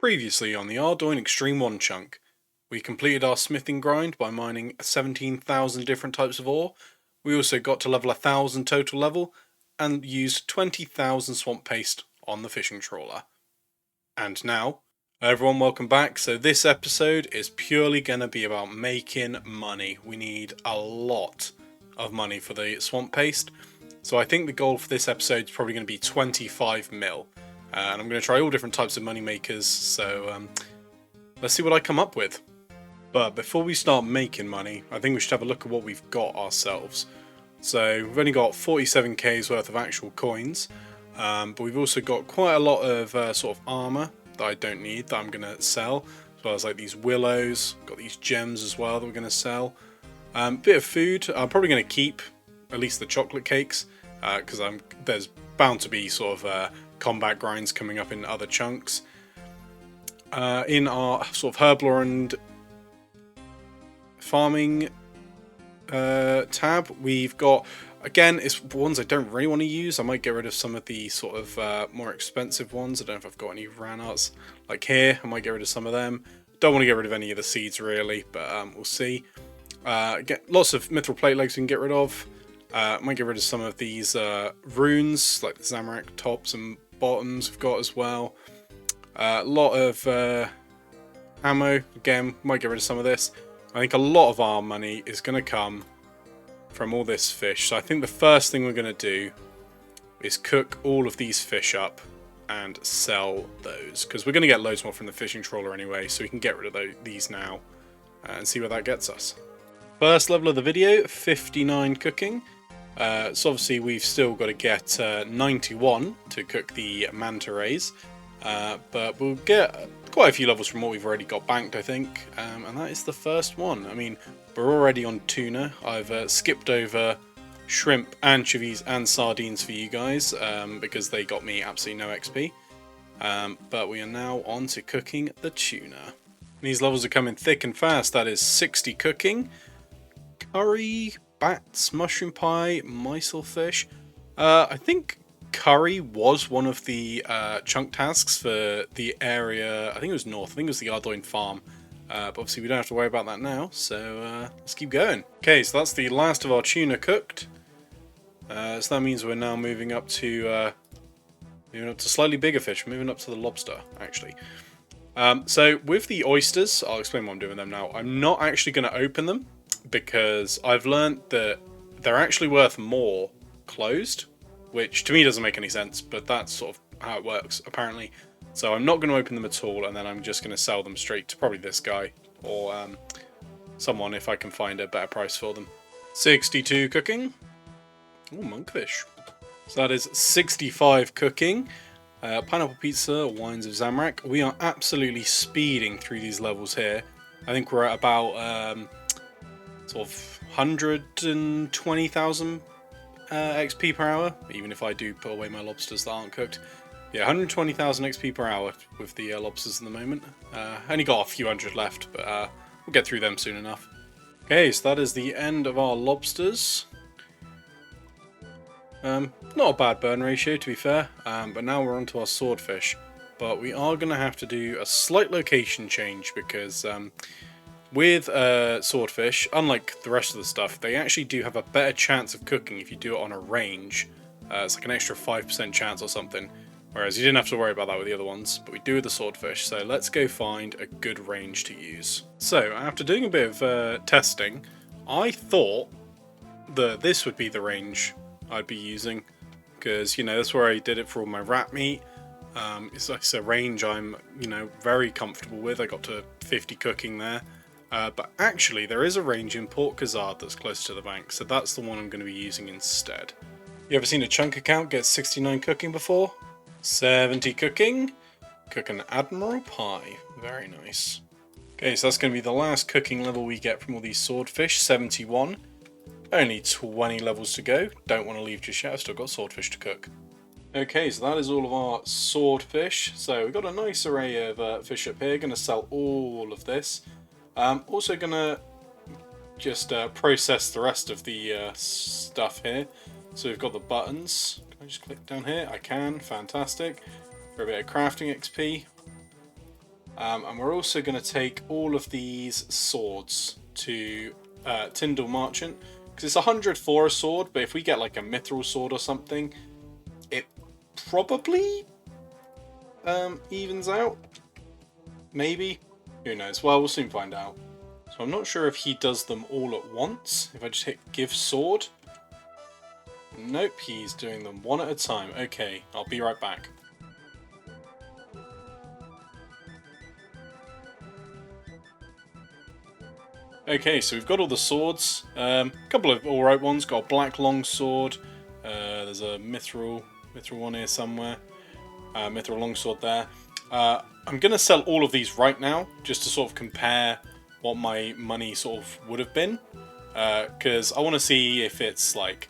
Previously on the Ardoin Xtreme Onechunk, we completed our smithing grind by mining 17,000 different types of ore. We also got to level 1,000 total level and used 20,000 swamp paste on the fishing trawler. And now, everyone, welcome back. So this episode is purely going to be about making money. We need a lot of money for the swamp paste. So I think the goal for this episode is probably going to be 25 mil. And I'm going to try all different types of money makers, so let's see what I come up with. But before we start making money, I think we should have a look at what we've got ourselves. So we've only got 47k's worth of actual coins, but we've also got quite a lot of sort of armour that I don't need, that I'm going to sell, as well as like these willows, got these gems as well that we're going to sell. Bit of food, I'm probably going to keep at least the chocolate cakes, because there's bound to be sort of combat grinds coming up in other chunks. In our sort of herblore and farming tab, we've got, again, it's ones I don't really want to use. I might get rid of some of the sort of more expensive ones. I don't know if I've got any ranarts like here. I might get rid of some of them. Don't want to get rid of any of the seeds really, but we'll see. Get lots of mithril plate legs we can get rid of. Might get rid of some of these runes, like the Zamorak tops and bottoms we've got as well. A lot of ammo, again, might get rid of some of this. I think a lot of our money is going to come from all this fish. So I think the first thing we're going to do is cook all of these fish up and sell those. Because we're going to get loads more from the fishing trawler anyway, so we can get rid of these now and see where that gets us. First level of the video, 59 cooking. So obviously we've still got to get 91 to cook the manta rays, but we'll get quite a few levels from what we've already got banked, I think, and that is the first one. I mean, we're already on tuna. I've skipped over shrimp, anchovies and sardines for you guys, because they got me absolutely no XP, but we are now on to cooking the tuna. These levels are coming thick and fast. That is 60 cooking, curry, bats, mushroom pie, mysil fish. I think curry was one of the chunk tasks for the area. I think it was north. I think it was the Ardoin farm. But obviously we don't have to worry about that now. So let's keep going. Okay, so that's the last of our tuna cooked. So that means we're now moving up to slightly bigger fish. We're moving up to the lobster, actually. So with the oysters, I'll explain what I'm doing with them now. I'm not actually going to open them, because I've learned that they're actually worth more closed, which to me doesn't make any sense, but that's sort of how it works apparently. So I'm not going to open them at all, and then I'm just going to sell them straight to probably this guy or someone if I can find a better price for them. 62 cooking. Oh, monkfish. So that is 65 cooking. Pineapple pizza, wines of Zamorak. We are absolutely speeding through these levels here. I think we're at about sort of 120,000 XP per hour, even if I do put away my lobsters that aren't cooked. Yeah, 120,000 XP per hour with the lobsters at the moment. Only got a few hundred left, but we'll get through them soon enough. Okay, so that is the end of our lobsters. Not a bad burn ratio, to be fair, but now we're on to our swordfish. But we are going to have to do a slight location change, because with swordfish, unlike the rest of the stuff, they actually do have a better chance of cooking if you do it on a range. It's like an extra 5% chance or something, whereas you didn't have to worry about that with the other ones, but we do with the swordfish, so let's go find a good range to use. So, after doing a bit of testing, I thought that this would be the range I'd be using, because, you know, that's where I did it for all my rat meat. It's a range I'm, very comfortable with. I got to 50 cooking there. But actually, there is a range in Port Khazard that's close to the bank, so that's the one I'm going to be using instead. You ever seen a chunk account get 69 cooking before? 70 cooking. Cook an Admiral Pie. Very nice. Okay, so that's going to be the last cooking level we get from all these swordfish, 71. Only 20 levels to go. Don't want to leave just yet, I've still got swordfish to cook. Okay, so that is all of our swordfish. So we've got a nice array of fish up here. Going to sell all of this. Also gonna just process the rest of the stuff here. So we've got the buttons. Can I just click down here? I can. Fantastic. For a bit of crafting XP. And we're also going to take all of these swords to Tyndall Merchant, because it's 100 for a sword, but if we get like a mithril sword or something, it probably evens out. Maybe. Who knows? Well, we'll soon find out. So I'm not sure if he does them all at once. If I just hit give sword. Nope, he's doing them one at a time. Okay, I'll be right back. Okay, so we've got all the swords. A couple of alright ones. Got a black long sword. There's a mithril one here somewhere. Mithril longsword there. I'm going to sell all of these right now, just to sort of compare what my money sort of would have been. Because I want to see if it's like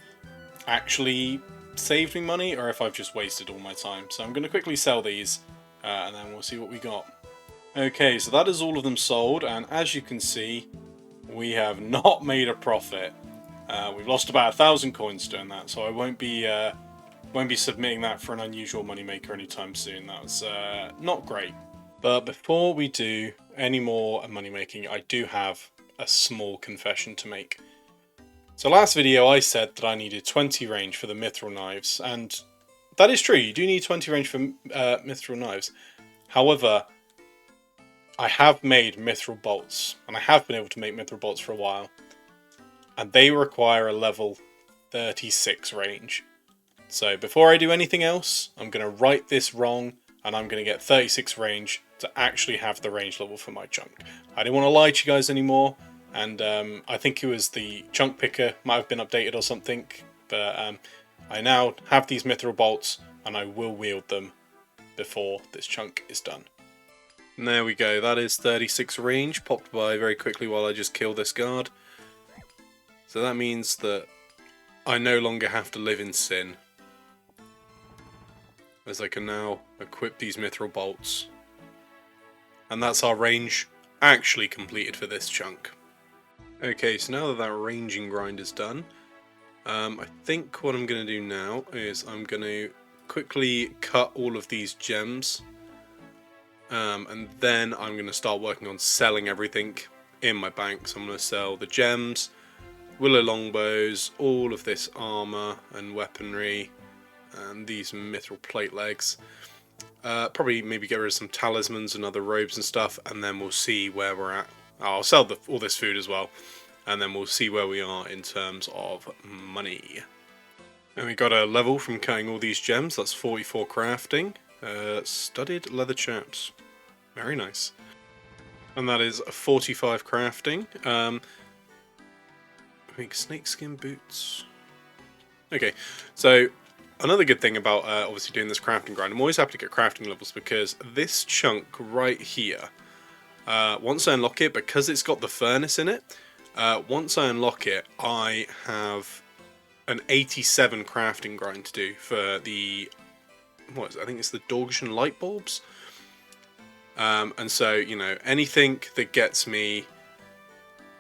actually saved me money or if I've just wasted all my time. So I'm going to quickly sell these and then we'll see what we got. Okay, so that is all of them sold, and as you can see, we have not made a profit. We've lost about 1,000 coins doing that, so I won't be submitting that for an unusual moneymaker anytime soon. That was not great. But before we do any more money making, I do have a small confession to make. So last video I said that I needed 20 range for the mithril knives, and that is true, you do need 20 range for mithril knives. However, I have made mithril bolts, and I have been able to make mithril bolts for a while, and they require a level 36 range. So before I do anything else, I'm going to right this wrong, and I'm going to get 36 range to actually have the range level for my chunk. I didn't want to lie to you guys anymore, and I think it was the chunk picker might have been updated or something, but I now have these mithril bolts, and I will wield them before this chunk is done. And there we go, that is 36 range, popped by very quickly while I just kill this guard. So that means that I no longer have to live in sin, as I can now equip these mithril bolts. And that's our range actually completed for this chunk. Okay, so now that that ranging grind is done, I think what I'm going to do now is I'm going to quickly cut all of these gems, and then I'm going to start working on selling everything in my bank. So I'm going to sell the gems, willow longbows, all of this armour and weaponry, and these mithril plate legs. Probably maybe get rid of some talismans and other robes and stuff, and then we'll see where we're at. I'll sell all this food as well, and then we'll see where we are in terms of money. And we got a level from cutting all these gems. That's 44 crafting. Studded leather chaps. Very nice. And that is 45 crafting. Make snakeskin boots. Okay, so another good thing about obviously doing this crafting grind, I'm always happy to get crafting levels, because this chunk right here, once I unlock it, because it's got the furnace in it, once I unlock it, I have an 87 crafting grind to do for the, I think it's the Dorgian light bulbs. And so, you know, anything that gets me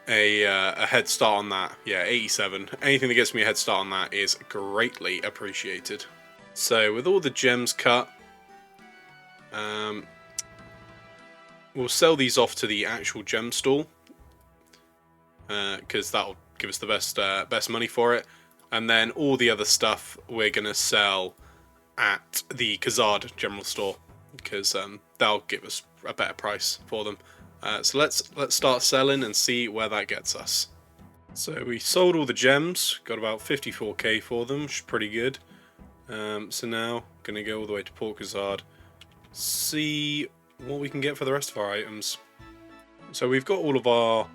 a head start on that, yeah, 87, anything that gets me a head start on that is greatly appreciated. So with all the gems cut, we'll sell these off to the actual gem stall, because that'll give us the best money for it. And then all the other stuff we're going to sell at the Khazad general store, because that'll give us a better price for them. So let's start selling and see where that gets us. So we sold all the gems, got about 54k for them, which is pretty good. So now going to go all the way to Port Khazad, see what we can get for the rest of our items. So we've got all of our,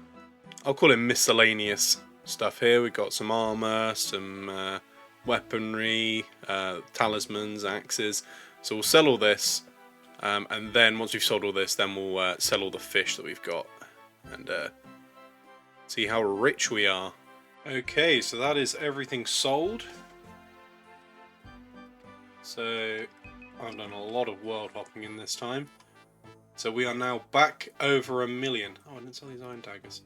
I'll call it miscellaneous stuff here. We've got some armor, some weaponry, talismans, axes. So we'll sell all this, and then once we've sold all this, then we'll sell all the fish that we've got, and see how rich we are. Okay, so that is everything sold. So I've done a lot of world hopping in this time. So we are now back over 1 million. Oh, I didn't sell these iron daggers.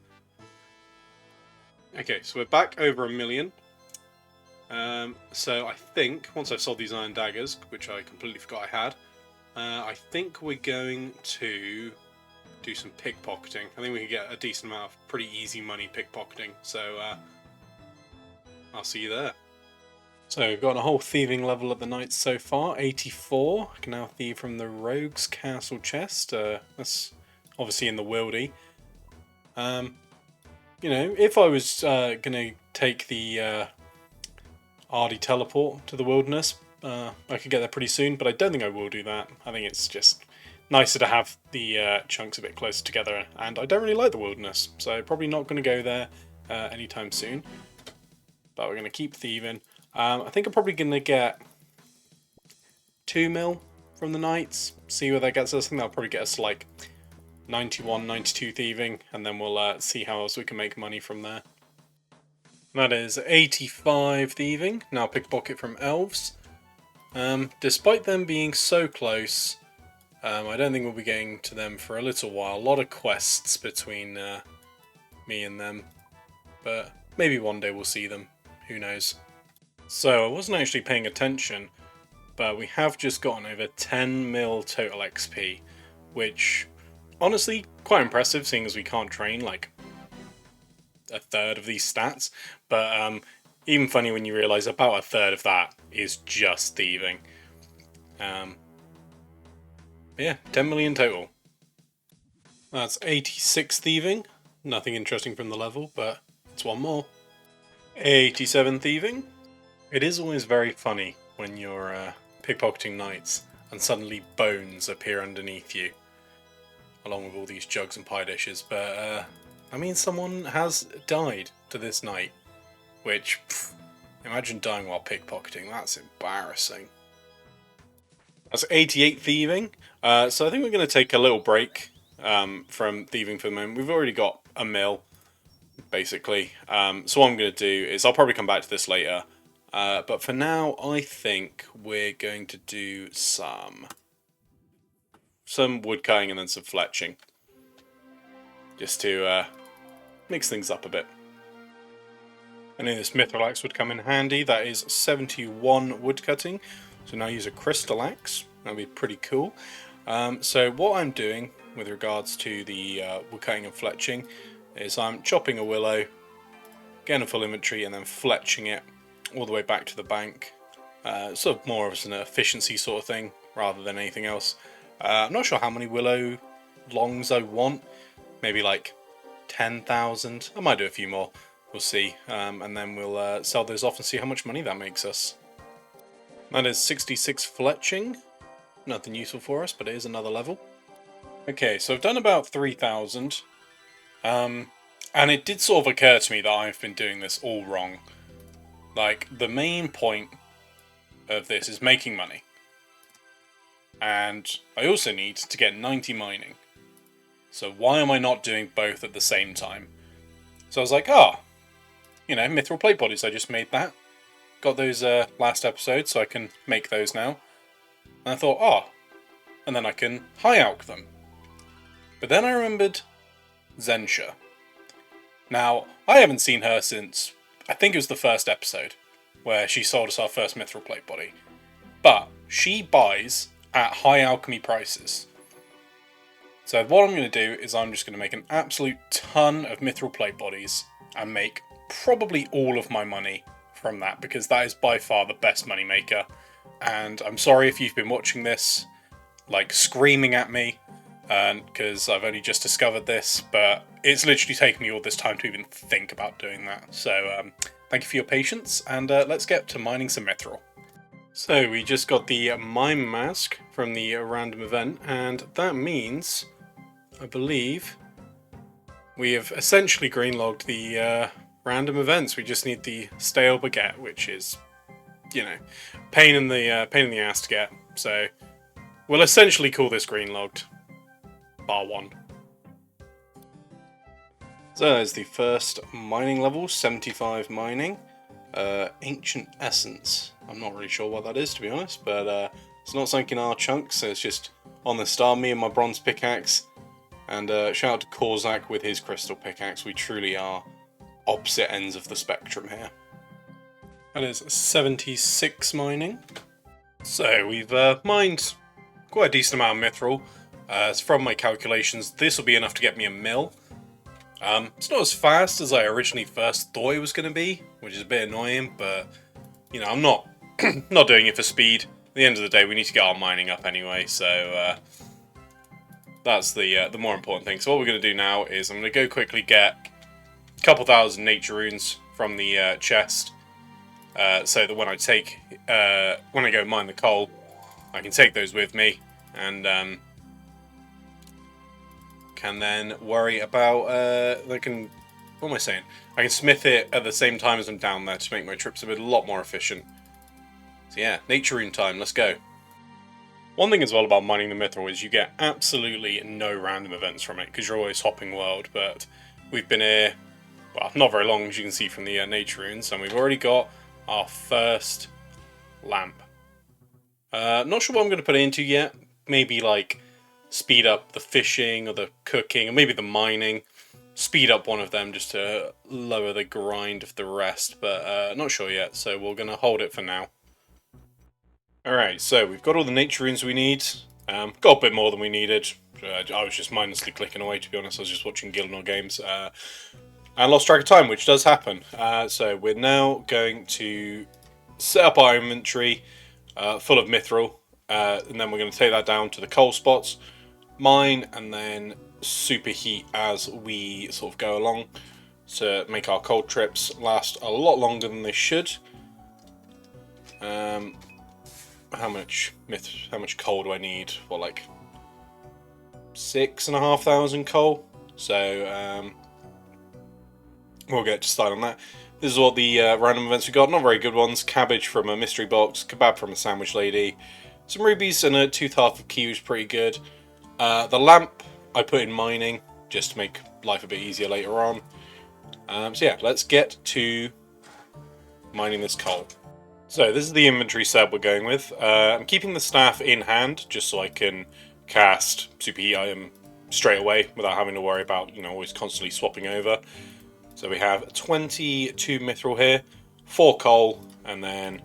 Okay, so we're back over 1 million. So I think, once I've sold these iron daggers, which I completely forgot I had, I think we're going to do some pickpocketing. I think we can get a decent amount of pretty easy money pickpocketing, so I'll see you there. So we've got a whole thieving level at the night so far, 84. I can now thieve from the Rogue's Castle chest. That's obviously in the Wildy. You know, if I was gonna take the Ardy teleport to the wilderness, I could get there pretty soon, but I don't think I will do that. I think it's just nicer to have the chunks a bit closer together, and I don't really like the wilderness, so probably not going to go there anytime soon. But we're going to keep thieving. I think I'm probably going to get 2 mil from the knights, see where that gets us. I think that'll probably get us like 91, 92 thieving, and then we'll see how else we can make money from there. That is 85 thieving. Now pickpocket from elves. Despite them being so close, I don't think we'll be getting to them for a little while. A lot of quests between me and them, but maybe one day we'll see them. Who knows? So I wasn't actually paying attention, but we have just gotten over 10 mil total XP, which honestly quite impressive, seeing as we can't train like a third of these stats. But even funny when you realise about a third of that is just thieving. Yeah, 10 million total. That's 86 thieving. Nothing interesting from the level, but it's one more. 87 thieving. It is always very funny when you're pickpocketing knights and suddenly bones appear underneath you, along with all these jugs and pie dishes. But I mean, someone has died to this knight, which, imagine dying while pickpocketing. That's embarrassing. That's 88 thieving. So I think we're going to take a little break from thieving for the moment. We've already got a mil, basically. So what I'm going to do is I'll probably come back to this later. But for now, I think we're going to do some woodcutting and then some fletching, just to mix things up a bit. I knew this mithril axe would come in handy. That is 71 woodcutting. So now I use a crystal axe. That'll be pretty cool. So what I'm doing with regards to the woodcutting and fletching is I'm chopping a willow, getting a full inventory, and then fletching it all the way back to the bank. Sort of more of an efficiency sort of thing rather than anything else. I'm not sure how many willow longs I want. Maybe like 10,000. I might do a few more. We'll see. And then we'll sell those off and see how much money that makes us. That is 66 fletching. Nothing useful for us, but it is another level. Okay, so I've done about 3,000. And it did sort of occur to me that I've been doing this all wrong. Like, the main point of this is making money. And I also need to get 90 mining. So why am I not doing both at the same time? So I was like, you know, mithril platebodies, I just made that. Got those last episode, so I can make those now. And I thought, and then I can high alch them. But then I remembered Zensha. Now, I haven't seen her since, I think it was the first episode, where she sold us our first mithril platebody. But she buys at high alchemy prices. So what I'm going to do is I'm just going to make an absolute ton of mithril platebodies and make probably all of my money from that, because that is by far the best money maker. And I'm sorry if you've been watching this like screaming at me, because I've only just discovered this, but it's literally taken me all this time to even think about doing that. So thank you for your patience, and let's get to mining some mithril. So we just got the mime mask from the random event, and that means, I believe, we have essentially greenlogged the random events. We just need the stale baguette, which is, you know, pain in the ass to get. So we'll essentially call this greenlogged, bar one. So there's the first mining level, 75 mining. Ancient Essence. I'm not really sure what that is, to be honest, but it's not something in our chunks, so it's just on the star, me and my bronze pickaxe. And shout out to Korzak with his crystal pickaxe. We truly are opposite ends of the spectrum here. That is 76 mining. So we've mined quite a decent amount of mithril. From my calculations, this will be enough to get me a mill. It's not as fast as I originally first thought it was going to be, which is a bit annoying, but, you know, I'm not not doing it for speed. At the end of the day, we need to get our mining up anyway, so that's the more important thing. So what we're going to do now is I'm going to go quickly get a couple thousand nature runes from the chest, so that when I go mine the coal, I can take those with me, and can then worry about what am I saying? I can smith it at the same time as I'm down there to make my trips a lot more efficient. So yeah, nature rune time, let's go. One thing as well about mining the mithril is you get absolutely no random events from it, because you're always hopping world, but we've been here, well, not very long, as you can see from the nature runes, and we've already got our first lamp. Not sure what I'm going to put it into yet. Maybe like speed up the fishing or the cooking or maybe the mining. Speed up one of them just to lower the grind of the rest, but not sure yet, so we're going to hold it for now. Alright, so we've got all the nature runes we need. Got a bit more than we needed. I was just mindlessly clicking away, to be honest. I was just watching Gielinor games. And lost track of time, which does happen. So we're now going to set up our inventory full of mithril, and then we're going to take that down to the coal spots, mine, and then superheat as we sort of go along to make our coal trips last a lot longer than they should. How much coal do I need? Well, like 6,500 coal. So we'll get to start on that. This is what the random events we got. Not very good ones. Cabbage from a mystery box, kebab from a sandwich lady, some rubies and a tooth half of key was pretty good. The lamp I put in mining just to make life a bit easier later on. So yeah, let's get to mining this coal. So this is the inventory setup we're going with. I'm keeping the staff in hand just so I can cast superheat item straight away without having to worry about, you know, always constantly swapping over. So we have 22 mithril here, 4 coal, and then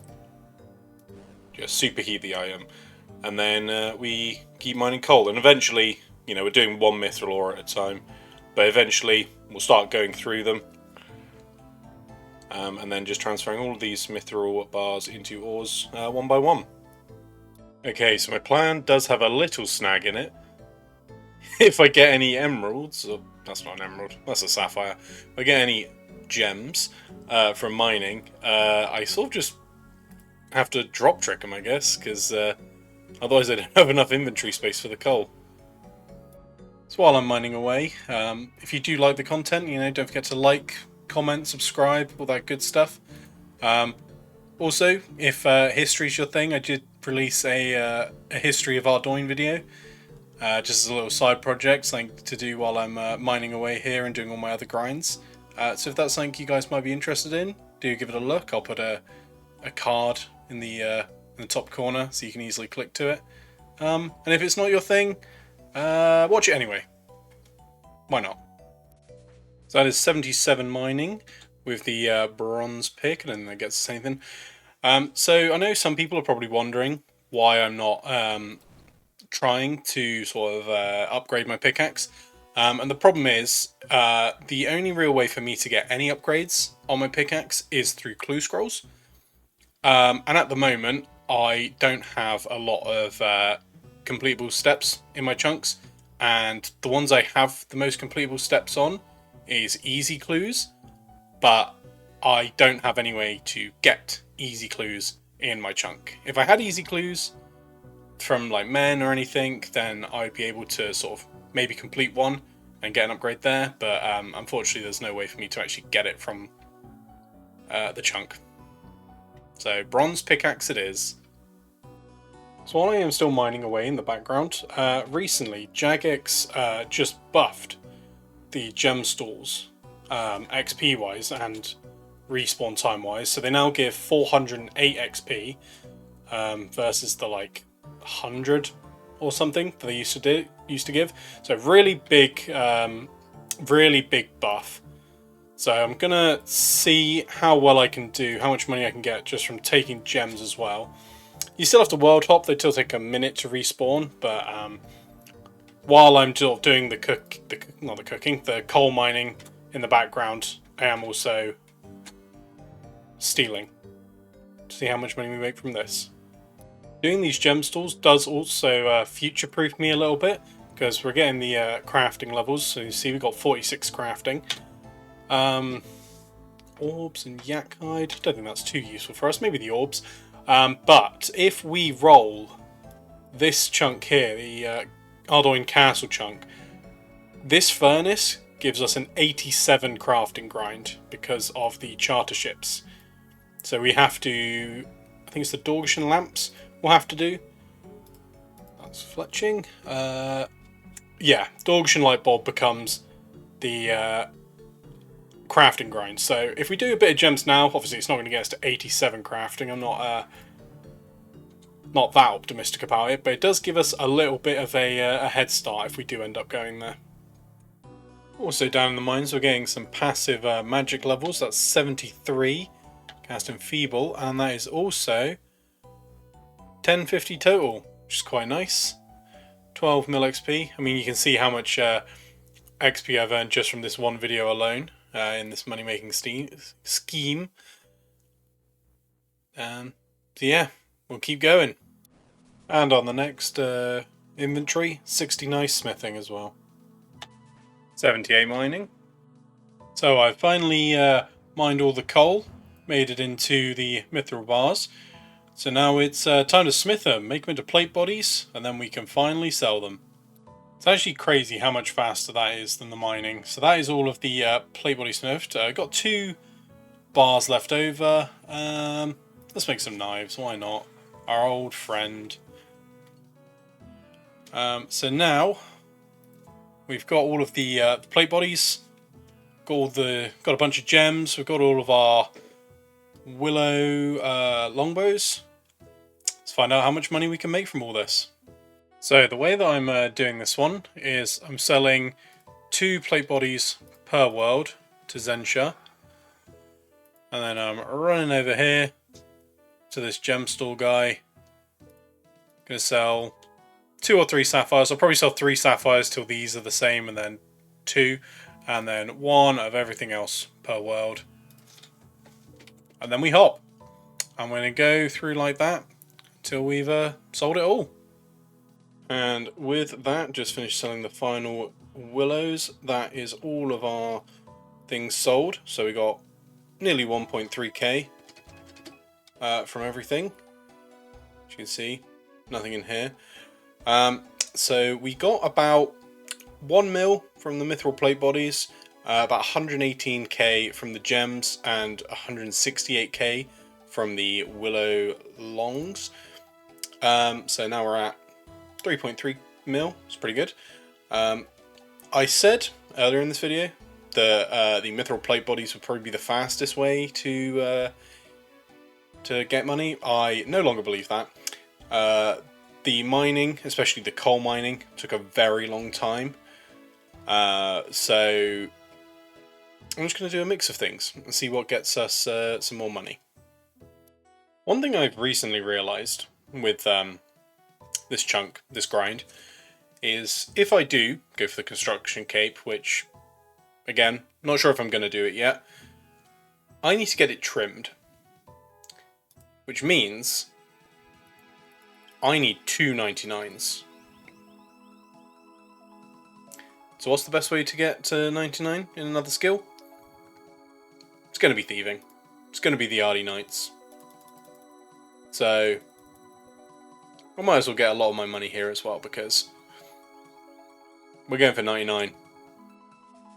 just superheat the item. And then we keep mining coal, and eventually, you know, we're doing 1 mithril ore at a time, but eventually we'll start going through them. And then just transferring all of these mithril bars into ores one by one. Okay, so my plan does have a little snag in it. If I get any emeralds, or that's not an emerald, that's a sapphire. If I get any gems from mining, I sort of just have to drop trick them, I guess, because otherwise I don't have enough inventory space for the coal. So while I'm mining away, if you do like the content, you know, don't forget to like, comment, subscribe, all that good stuff. Also, if history's your thing, I did release a history of Ardoin video. Just as a little side project, something to do while I'm mining away here and doing all my other grinds. So if that's something you guys might be interested in, do give it a look. I'll put a card in the top corner so you can easily click to it. And if it's not your thing, watch it anyway. Why not? So that is 77 mining with the bronze pick. I don't think that gets us anything. So I know some people are probably wondering why I'm not trying to sort of upgrade my pickaxe, and the problem is the only real way for me to get any upgrades on my pickaxe is through clue scrolls, and at the moment I don't have a lot of completable steps in my chunks, and the ones I have the most completable steps on is easy clues, but I don't have any way to get easy clues in my chunk. If I had easy clues from like men or anything, then I'd be able to sort of maybe complete one and get an upgrade there, but unfortunately there's no way for me to actually get it from the chunk. So bronze pickaxe it is. So while I am still mining away in the background, recently Jagex just buffed the gem stalls XP wise and respawn time wise, so they now give 408 XP versus the like 100 or something that they used to give. So really big buff. So I'm gonna see how well I can do, how much money I can get just from taking gems as well. You still have to world hop, they still take a minute to respawn, but while I'm doing the coal mining in the background, I am also stealing to see how much money we make from this. Doing these gem stalls does also future-proof me a little bit, because we're getting the crafting levels. So you see we've got 46 crafting. Orbs and yak hide. Don't think that's too useful for us. Maybe the orbs. But if we roll this chunk here, the Ardoin Castle chunk, this furnace gives us an 87 crafting grind because of the charter ships. So we have to, I think it's the Dorgeshan lamps we'll have to do. That's fletching. Yeah, Dorgeshan light bulb becomes the crafting grind. So if we do a bit of gems now, obviously it's not going to get us to 87 crafting. I'm not that optimistic about it, but it does give us a little bit of a head start if we do end up going there. Also down in the mines we're getting some passive magic levels. That's 73 cast Enfeeble, and that is also 1050 total, which is quite nice. 12 mil XP. I mean, you can see how much XP I've earned just from this one video alone in this money making scheme. So yeah, we'll keep going. And on the next inventory, 60 nice smithing as well. 78 mining. So I finally mined all the coal, made it into the mithril bars. So now it's time to smith them, make them into plate bodies, and then we can finally sell them. It's actually crazy how much faster that is than the mining. So that is all of the plate body smithed. I've got 2 bars left over. Let's make some knives, why not? Our old friend. So now we've got all of the plate bodies, got a bunch of gems, we've got all of our willow longbows. Let's find out how much money we can make from all this. So the way that I'm doing this one is I'm selling 2 plate bodies per world to Zensha, and then I'm running over here to this gem stall guy. Gonna sell 2 or 3 sapphires. I'll probably sell 3 sapphires till these are the same, and then 2, and then 1 of everything else per world. And then we hop. I'm going to go through like that until we've sold it all. And with that, just finished selling the final willows. That is all of our things sold. So we got nearly 1.3k from everything. As you can see, nothing in here. So we got about 1 mil from the mithril plate bodies, about 118k from the gems, and 168k from the willow longs. So now we're at 3.3 mil. It's pretty good. I said earlier in this video that the mithril plate bodies would probably be the fastest way to get money. I no longer believe that. The mining, especially the coal mining, took a very long time. So I'm just going to do a mix of things and see what gets us some more money. One thing I've recently realised with this grind, is if I do go for the construction cape, which, again, not sure if I'm going to do it yet, I need to get it trimmed. Which means I need 2 99s. So what's the best way to get to 99 in another skill? It's going to be thieving. It's going to be the Ardy Knights. So I might as well get a lot of my money here as well, because we're going for 99.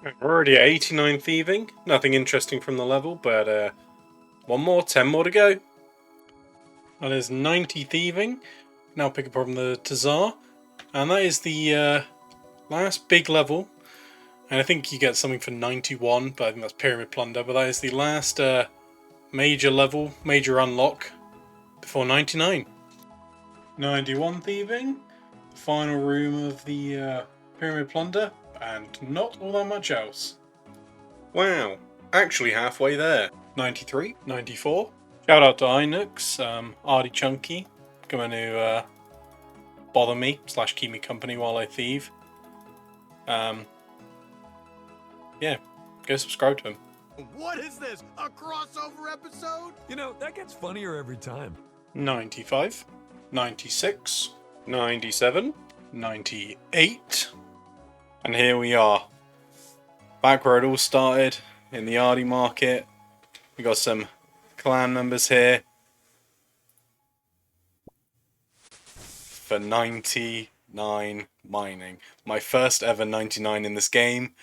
We're already at 89 thieving. Nothing interesting from the level, but 1 more, 10 more to go. That is 90 thieving. Now pick up from the Tazar. And that is the last big level. And I think you get something for 91, but I think that's Pyramid Plunder. But that is the last major level, major unlock before 99. 91 thieving. Final room of the Pyramid Plunder. And not all that much else. Wow, actually halfway there. 93, 94. Shout out to Inux, Ardy Chunky, coming to bother me / keep me company while I thieve. Yeah, go subscribe to him. What is this? A crossover episode? You know, that gets funnier every time. 95, 96, 97, 98. And here we are. Back where it all started, in the Ardy market. We got some clan members here. For 99 mining. My first ever 99 in this game.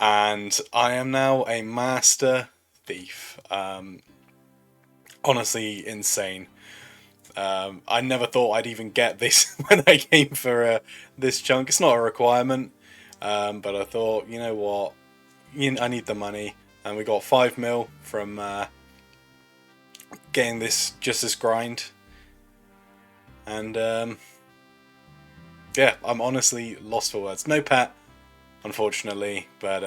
And I am now a master thief. Honestly, insane. I never thought I'd even get this when I came for this chunk. It's not a requirement, but I thought, you know what, I need the money, and we got 5 mil from getting this grind. And yeah, I'm honestly lost for words. No pet, unfortunately, but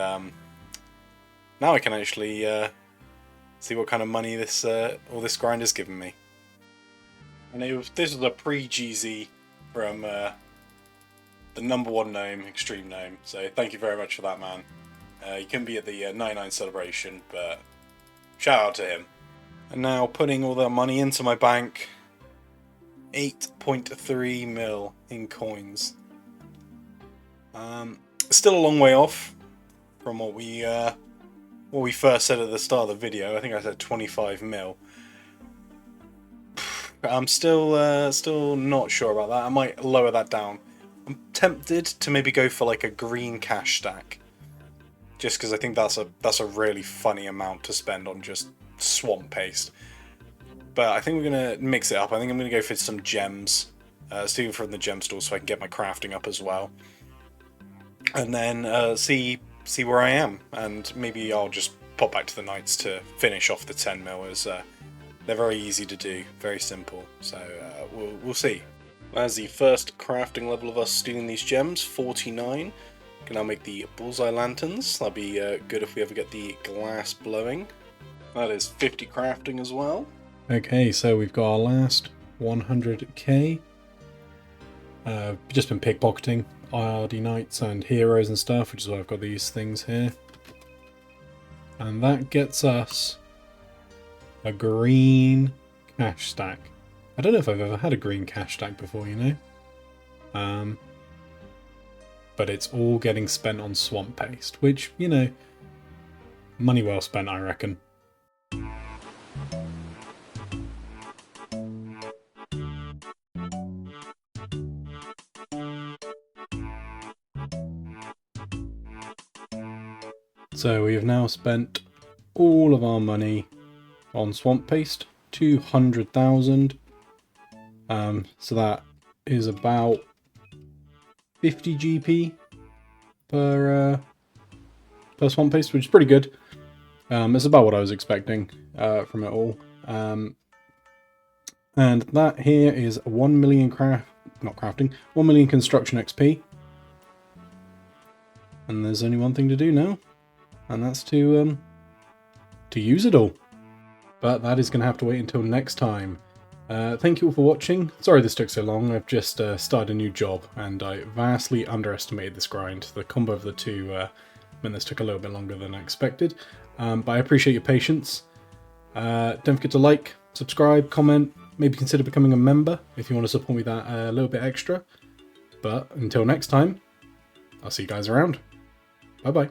now I can actually see what kind of money this all this grind has given me. And this was a pre-GZ from the #1 gnome, Xtreme gnome. So thank you very much for that, man. You couldn't be at the 99 celebration, but shout out to him. And now putting all that money into my bank, 8.3 mil in coins. Still a long way off from what we first said at the start of the video. I think I said 25 mil. I'm still not sure about that. I might lower that down. I'm tempted to maybe go for like a green cash stack, just because I think that's a really funny amount to spend on just swamp paste. But I think we're gonna mix it up. I think I'm gonna go for some gems, stealing from the gem store, so I can get my crafting up as well, and then see where I am, and maybe I'll just pop back to the knights to finish off the 10 mil as. They're very easy to do, very simple, so we'll see. As the first crafting level of us stealing these gems, 49. Can now make the bullseye lanterns. That'd be good if we ever get the glass blowing. That is 50 crafting as well. Okay, so we've got our last 100k. Just been pickpocketing IRD knights and heroes and stuff, which is why I've got these things here. And that gets us a green cash stack. I don't know if I've ever had a green cash stack before, you know. But it's all getting spent on swamp paste, which, you know, money well spent, I reckon. So we have now spent all of our money on swamp paste, 200,000. So that is about 50 GP per swamp paste, which is pretty good. It's about what I was expecting from it all. And that here is 1 million 1 million construction XP. And there's only one thing to do now, and that's to use it all. But that is going to have to wait until next time. Thank you all for watching. Sorry this took so long. I've just started a new job and I vastly underestimated this grind. The combo of the two meant this took a little bit longer than I expected. But I appreciate your patience. Don't forget to like, subscribe, comment, maybe consider becoming a member if you want to support me that a little bit extra. But until next time, I'll see you guys around. Bye bye.